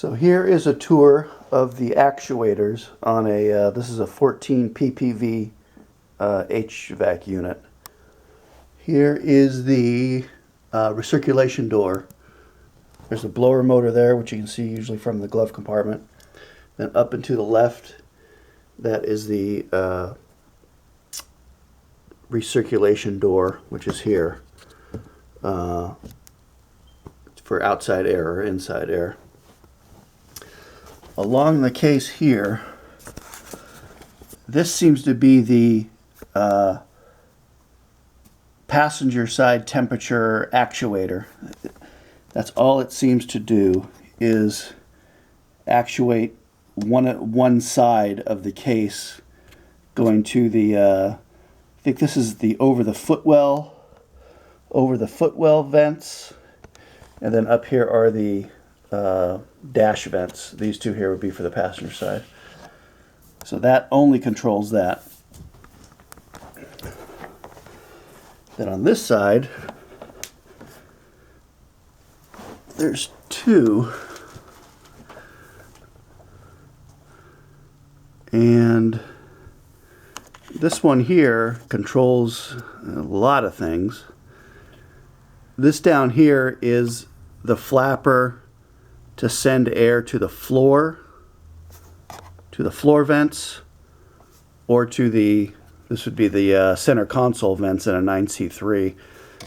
So here is a tour of the actuators on a, this is a 14 PPV HVAC unit. Here is the recirculation door. There's a blower motor there, which you can see usually from the glove compartment. Then up and to the left, that is the recirculation door, which is here for outside air or inside air. Along the case here, this seems to be the passenger side temperature actuator. That's all it seems to do, is actuate one side of the case going to the I think this is the over the footwell vents, and then up here are the dash vents. These two here would be for the passenger side. So that only controls that. Then on this side, there's two. And this one here controls a lot of things. This down here is the flapper to send air to the floor vents, or to the, this would be the center console vents in a 9C3,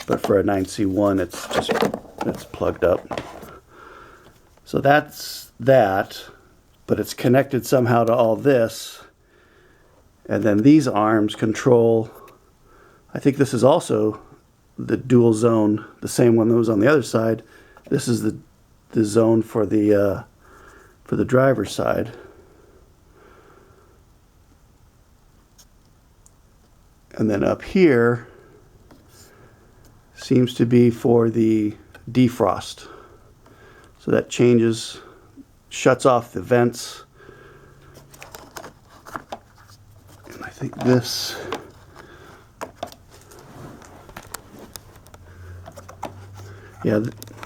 but for a 9C1 it's plugged up. So that's that, but it's connected somehow to all this, and then these arms control, I think this is also the dual zone, the same one that was on the other side. This is the zone for the driver's side. And then up here seems to be for the defrost. So that changes, shuts off the vents. And I think this, yeah,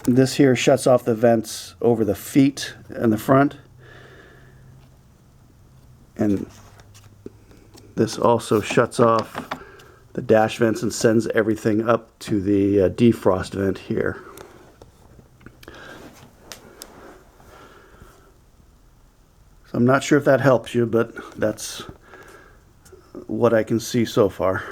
this here shuts off the vents over the feet and the front. And this also shuts off the dash vents and sends everything up to the defrost vent here. So I'm not sure if that helps you, but that's what I can see so far.